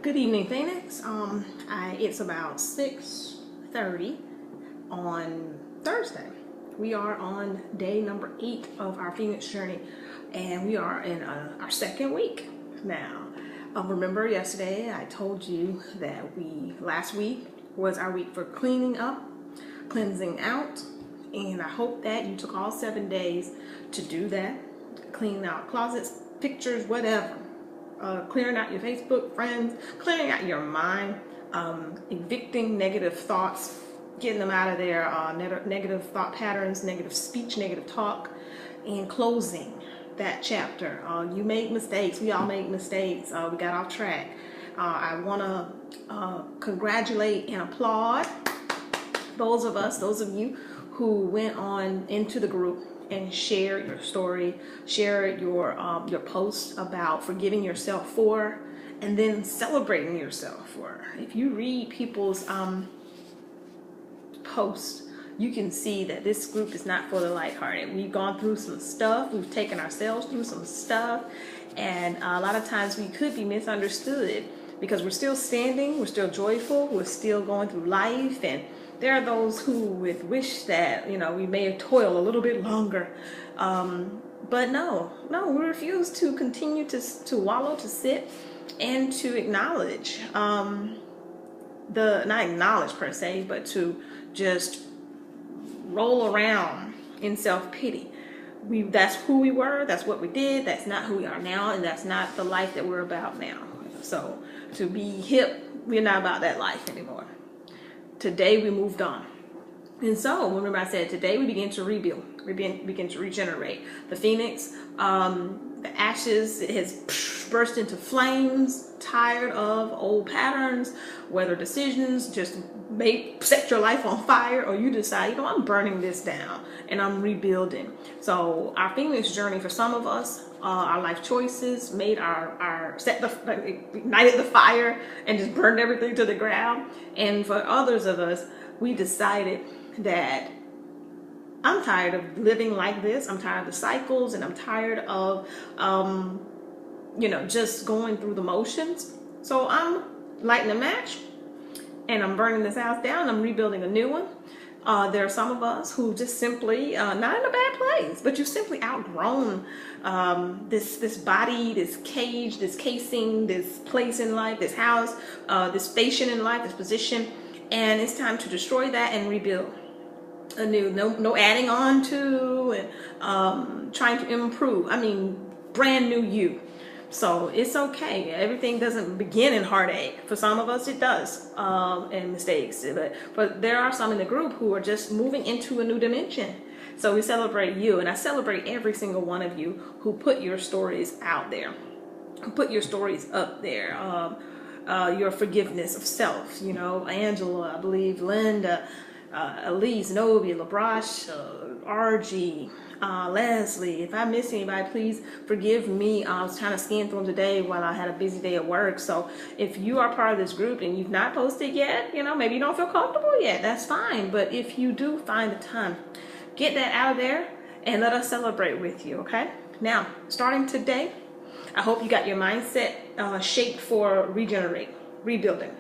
Good evening, Phoenix. It's about 6:30 on Thursday. We are on day number 8 of our Phoenix journey, and we are in our second week now. Remember yesterday I told you that last week was our week for cleaning up, cleansing out, and I hope that you took all 7 days to do that. Cleaning out closets, pictures, whatever. Clearing out your Facebook friends, clearing out your mind, evicting negative thoughts, getting them out of there, negative thought patterns, negative speech, negative talk, and closing that chapter. You made mistakes. We all make mistakes. We got off track. I want to congratulate and applaud those of you who went on into the group and share your story, share your post about forgiving yourself for, and then celebrating yourself for. If you read people's posts, you can see that this group is not for the lighthearted. We've gone through some stuff. We've taken ourselves through some stuff, and a lot of times we could be misunderstood because we're still standing, we're still joyful, we're still going through life, and there are those who would wish that, we may have toiled a little bit longer. But no, we refuse to continue to wallow, to sit, and to acknowledge, not acknowledge per se, but to just roll around in self-pity. That's who we were, that's what we did, that's not who we are now, and that's not the life that we're about now. So to be hip, we're not about that life anymore. Today we moved on. And so, remember I said today we begin to rebuild, begin to regenerate. The phoenix, the ashes, it has burst into flames, tired of old patterns, whether decisions just set your life on fire, or you decide, I'm burning this down and I'm rebuilding. So our phoenix journey, for some of us, our life choices made ignited the fire and just burned everything to the ground. And for others of us, we decided that I'm tired of living like this. I'm tired of the cycles, and I'm tired of, just going through the motions. So I'm lighting a match and I'm burning this house down. I'm rebuilding a new one. There are some of us who just simply, not in a bad place, but you've simply outgrown this body, this cage, this casing, this place in life, this house, this station in life, this position, and it's time to destroy that and rebuild anew. No adding on to and trying to improve. Brand new you. So it's okay. Everything doesn't begin in heartache. For some of us it does, and mistakes. But there are some in the group who are just moving into a new dimension. So we celebrate you, and I celebrate every single one of you who put your stories out there, who put your stories up there. Your forgiveness of self, Angela, I believe, Linda, Elise, Novia, LaBroche, RG, Leslie. If I miss anybody, please forgive me. I was trying to scan through them today while I had a busy day at work. So if you are part of this group and you've not posted yet, maybe you don't feel comfortable yet, that's fine. But if you do find the time, get that out of there and let us celebrate with you, okay? Now, starting today, I hope you got your mindset shaped for rebuilding.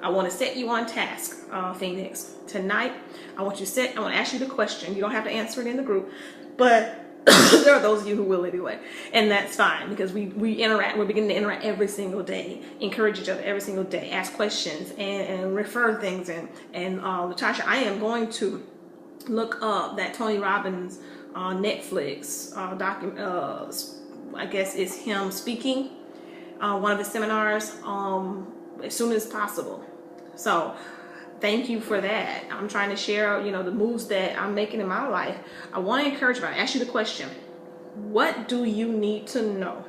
I want to set you on task, Phoenix. Tonight, I want to ask you the question. You don't have to answer it in the group, but there are those of you who will anyway, and that's fine because we interact. We're beginning to interact every single day, encourage each other every single day, ask questions and refer things. And Latasha, I am going to look up that Tony Robbins Netflix I guess it's him speaking one of his seminars as soon as possible. So thank you for that. I'm trying to share, the moves that I'm making in my life. I want to encourage you. I ask you the question: what do you need to know?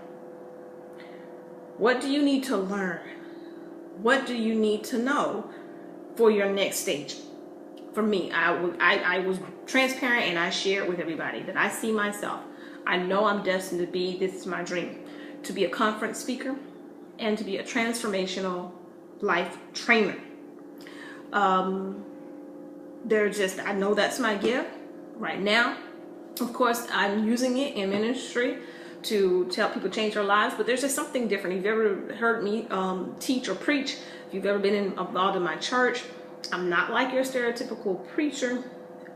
What do you need to learn? What do you need to know for your next stage? For me, I was transparent, and I shared with everybody that I see myself. I know I'm destined to be, this is my dream, to be a conference speaker and to be a transformational life trainer. I know that's my gift right now. Of course, I'm using it in ministry to help people change their lives, but there's just something different. If you've ever heard me teach or preach, if you've ever been involved in my church, I'm not like your stereotypical preacher.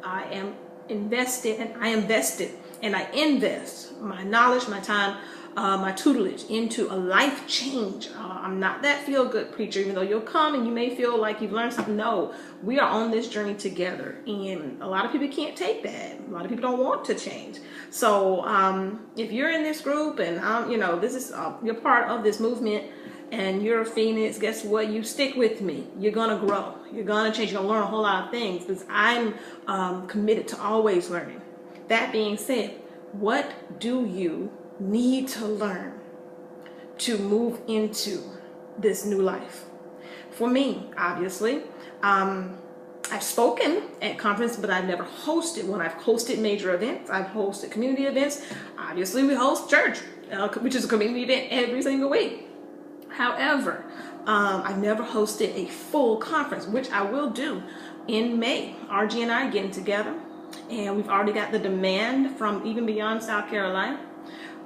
I am invested, and I invest my knowledge, my time, my tutelage into a life change. I'm not that feel-good preacher, even though you'll come and you may feel like you've learned something. No, we are on this journey together, and a lot of people can't take that. A lot of people don't want to change. So if you're in this group and this is you're part of this movement and you're a Phoenix, guess what? You stick with me. You're gonna grow. You're gonna change. You're gonna learn a whole lot of things, because I'm committed to always learning. That being said, what do you need to learn to move into this new life? For me, obviously, I've spoken at conferences, but I've never hosted one. I've hosted major events. I've hosted community events. Obviously, we host church, which is a community event every single week. However, I've never hosted a full conference, which I will do in May. RG and I are getting together, and we've already got the demand from even beyond South Carolina.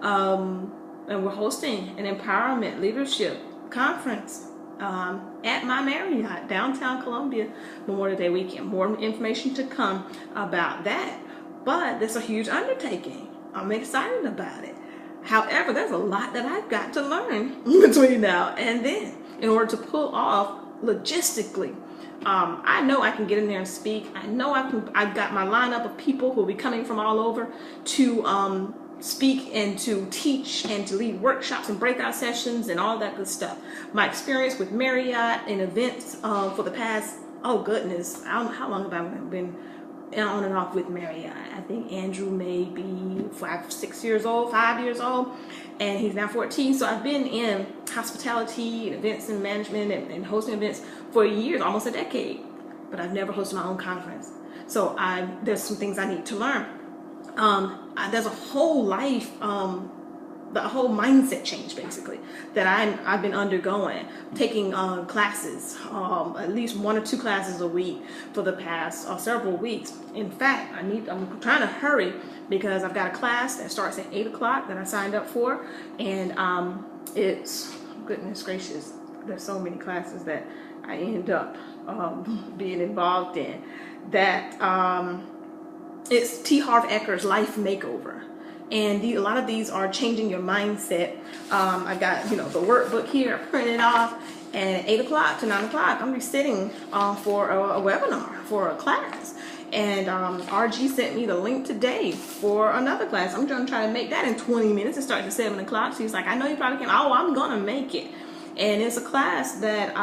And we're hosting an empowerment leadership conference at my Marriott, downtown Columbia, Memorial Day weekend. More information to come about that, but it's a huge undertaking. I'm excited about it. However, there's a lot that I've got to learn between now and then in order to pull off logistically. I know I can get in there and speak. I know I've got my lineup of people who will be coming from all over to speak and to teach and to lead workshops and breakout sessions and all that good stuff. My experience with Marriott and events for the past, oh goodness, I don't know how long have I been on and off with Marriott. I think Andrew may be 5 years old, and he's now 14. So I've been in hospitality and events and management and hosting events for years, almost a decade, but I've never hosted my own conference. So there's some things I need to learn. There's a whole life, the whole mindset change basically that I've been undergoing, taking classes, at least 1 or 2 classes a week for the past several weeks. In fact, I'm trying to hurry because I've got a class that starts at 8 o'clock that I signed up for, and it's, goodness gracious, there's so many classes that I end up being involved in that it's T. Harv Ecker's Life Makeover. And a lot of these are changing your mindset. I've got, the workbook here printed off, and at 8 o'clock to 9 o'clock, I'm gonna be sitting for a webinar, for a class. And RG sent me the link today for another class. I'm gonna try to make that in 20 minutes. It starts at 7 o'clock. She's like, I know you probably can't. Oh, I'm gonna make it. And it's a class that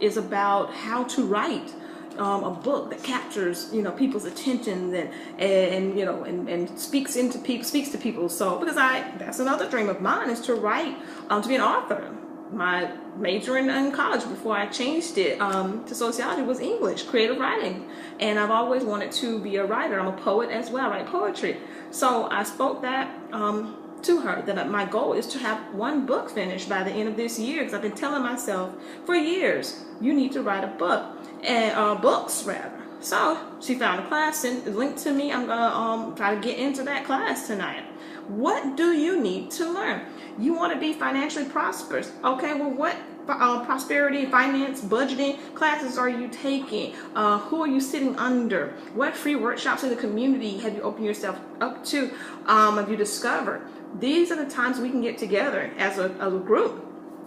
is about how to write a book that captures people's attention and speaks to people. So because that's another dream of mine, is to write, to be an author. My major in college before I changed it to sociology was English, creative writing, and I've always wanted to be a writer. I'm a poet as well, I write poetry. So I spoke that to her, that my goal is to have 1 book finished by the end of this year, because I've been telling myself for years, you need to write a book, and books rather. So she found a class, sent the link to me. I'm gonna try to get into that class tonight. What do you need to learn? You want to be financially prosperous. Okay, well, what prosperity, finance, budgeting classes are you taking? Who are you sitting under? What free workshops in the community have you opened yourself up to? Have you discovered? These are the times we can get together as a group.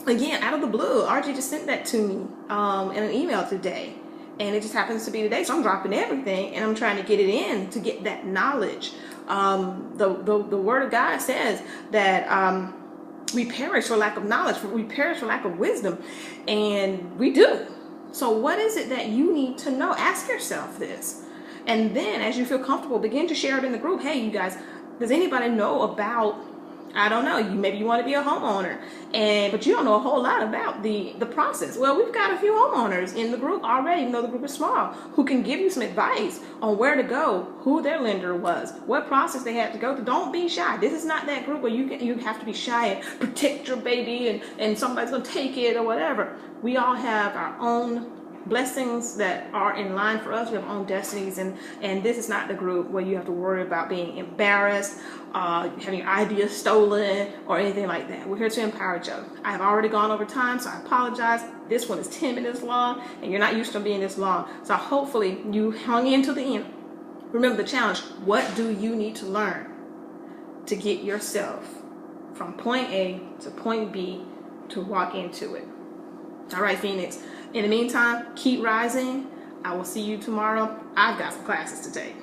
Again, out of the blue, RG just sent that to me in an email today. And it just happens to be today, so I'm dropping everything and I'm trying to get it in to get that knowledge. The Word of God says that we perish for lack of knowledge, we perish for lack of wisdom, and we do. So what is it that you need to know? Ask yourself this. And then as you feel comfortable, begin to share it in the group. Hey, you guys, does anybody know about, I don't know, maybe you want to be a homeowner, but you don't know a whole lot about the process. Well, we've got a few homeowners in the group already, even though the group is small, who can give you some advice on where to go, who their lender was, what process they had to go through. Don't be shy. This is not that group where you have to be shy and protect your baby and somebody's going to take it or whatever. We all have our own blessings that are in line for us. We have our own destinies, and this is not the group where you have to worry about being embarrassed, having your ideas stolen, or anything like that. We're here to empower each other. I have already gone over time, so I apologize. This one is 10 minutes long, and you're not used to being this long. So hopefully you hung in to the end. Remember the challenge. What do you need to learn to get yourself from point A to point B to walk into it? All right, Phoenix. In the meantime, keep rising. I will see you tomorrow. I've got some classes to take.